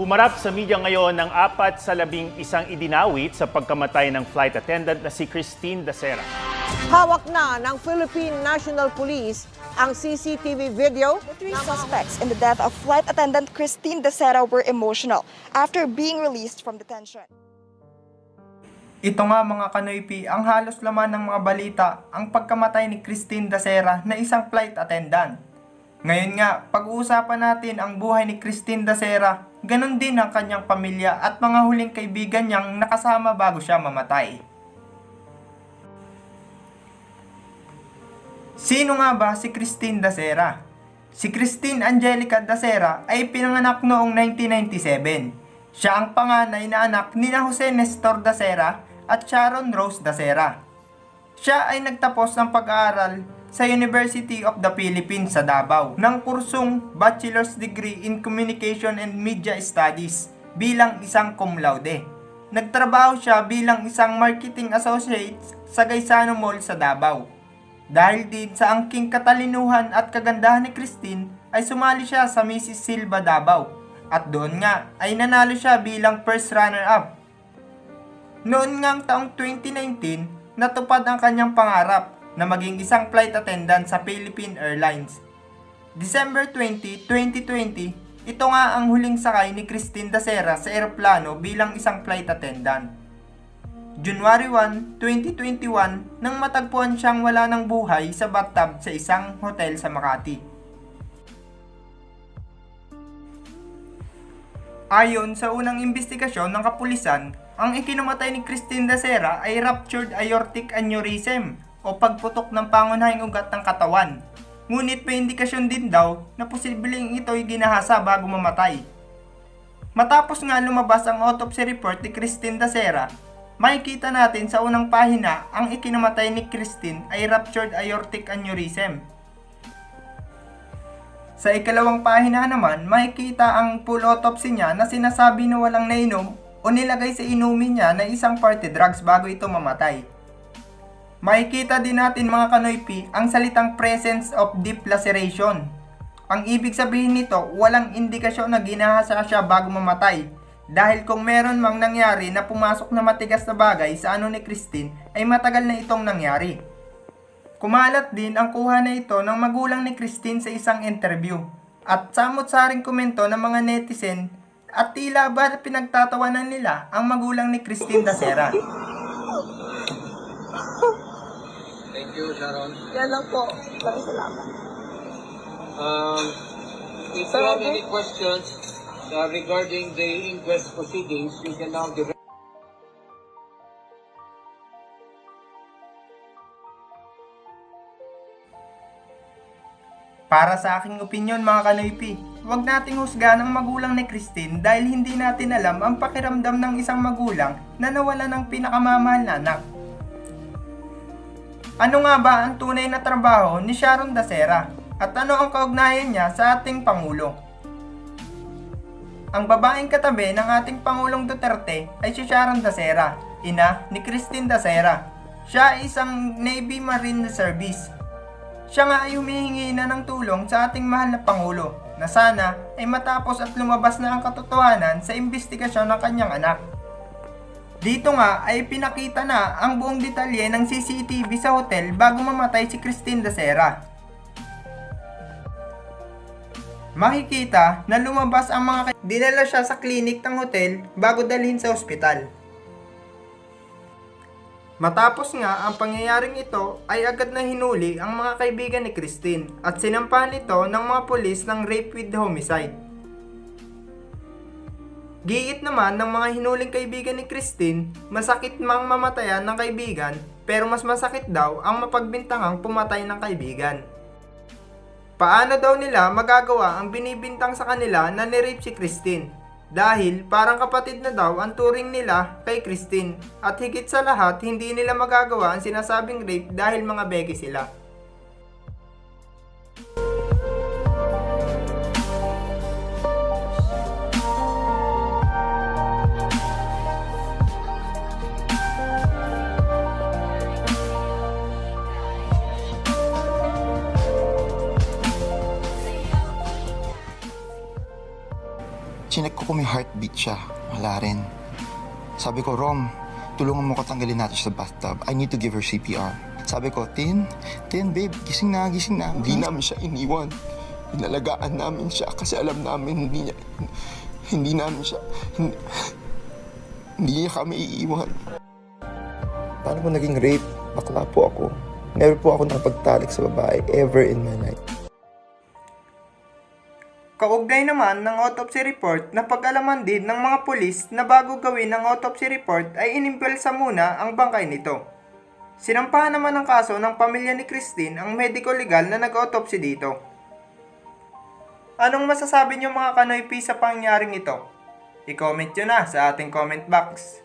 Humarap sa media ngayon ng 4 sa 11 idinawit sa pagkamatay ng flight attendant na si Christine Dacera. Hawak na ng Philippine National Police ang CCTV video. The 3 suspects in the death of flight attendant Christine Dacera were emotional after being released from detention. Ito nga mga kanoypi, ang halos laman ng mga balita, ang pagkamatay ni Christine Dacera na isang flight attendant. Ngayon nga, pag-uusapan natin ang buhay ni Christine Dacera, ganon din ang kanyang pamilya at mga huling kaibigan niyang nakasama bago siya mamatay. Sino nga ba si Christine Dacera? Si Christine Angelica Dacera ay pinanganak noong 1997. Siya ang panganay na anak ni Jose Nestor Dacera at Sharon Rose Dacera. Siya ay nagtapos ng pag-aaral sa University of the Philippines sa Davao ng kursong Bachelor's Degree in Communication and Media Studies bilang isang cum laude. Nagtrabaho siya bilang isang marketing associate sa Gaisano Mall sa Davao. Dahil din sa angking katalinuhan at kagandahan ni Christine ay sumali siya sa Mrs. Silva Davao at doon nga ay nanalo siya bilang first runner-up. Noon ngang taong 2019, natupad ang kanyang pangarap na maging isang flight attendant sa Philippine Airlines. December 20, 2020, ito nga ang huling sakay ni Christine Dacera sa eroplano bilang isang flight attendant. January 1, 2021, nang matagpuan siyang wala ng buhay sa bathtub sa isang hotel sa Makati. Ayon sa unang investigasyon ng kapulisan, ang ikinamatay ni Christine Dacera ay ruptured aortic aneurysm o pagputok ng pangunahing ugat ng katawan. Ngunit may indikasyon din daw na posibleng ito'y ginahasa bago mamatay. Matapos nga lumabas ang autopsy report ni Christine Dacera, makikita natin sa unang pahina ang ikinamatay ni Christine ay ruptured aortic aneurysm. Sa ikalawang pahina naman, makikita ang full autopsy niya na sinasabi na walang nainom o nilagay sa inumin niya na isang party drugs bago ito mamatay. Makikita din natin mga kanoypi ang salitang presence of deep laceration. Ang ibig sabihin nito, walang indikasyon na ginahasa siya bago mamatay. Dahil kung meron mang nangyari na pumasok na matigas na bagay sa ano ni Christine, ay matagal na itong nangyari. Kumalat din ang kuha na ito ng magulang ni Christine sa isang interview. At samot-saring komento ng mga netizen at tila ba pinagtatawanan nila ang magulang ni Christine Dacera. Thank you, Sharon. Yan lang po. Maraming salamat. If you have any questions regarding the inquest proceedings, you can now direct. Para sa aking opinyon mga kanoypi, huwag nating husgahan ang magulang ni Christine dahil hindi natin alam ang pakiramdam ng isang magulang na nawala ng pinakamamahal na anak. Ano nga ba ang tunay na trabaho ni Sharon Dacera at ano ang kaugnayan niya sa ating Pangulo? Ang babaeng katabi ng ating Pangulong Duterte ay si Sharon Dacera, ina ni Christine Dacera. Siya ay isang Navy Marine Service. Siya nga ay humihingi na ng tulong sa ating mahal na Pangulo na sana ay matapos at lumabas na ang katotohanan sa investigasyon ng kanyang anak. Dito nga ay pinakita na ang buong detalye ng CCTV sa hotel bago mamatay si Christine Dacera. Makikita na lumabas ang mga dinala siya sa klinik ng hotel bago dalhin sa ospital. Matapos nga ang pangyayaring ito ay agad na hinuli ang mga kaibigan ni Christine at sinampahan ito ng mga pulis ng rape with homicide. Giit naman ng mga hinuling kaibigan ni Christine, masakit mang mamatayan ng kaibigan pero mas masakit daw ang mapagbintangang pumatay ng kaibigan. Paano daw nila magagawa ang binibintang sa kanila na nirape si Christine? Dahil parang kapatid na daw ang turing nila kay Christine at higit sa lahat hindi nila magagawa ang sinasabing rape dahil mga beke sila. Chinek ko kung may heartbeat siya. Wala rin. Sabi ko, Rom, tulungan mo ko tanggalin natin siya sa bathtub. I need to give her CPR. Sabi ko, Tin, babe, gising na. Hindi namin siya iniwan. Inalagaan namin siya kasi alam namin hindi niya kami iiwan. Paano po naging rape? Bakla po ako. Never po ako nakapagtalik sa babae ever in my life. Kaugnay naman ng autopsy report na pag-alaman din ng mga pulis na bago gawin ang autopsy report ay inimpelsa muna ang bangkay nito. Sinampahan naman ng kaso ng pamilya ni Christine ang medico legal na nag-autopsy dito. Anong masasabi niyo mga Kanoypi sa pangyaring ito? I-comment nyo na sa ating comment box.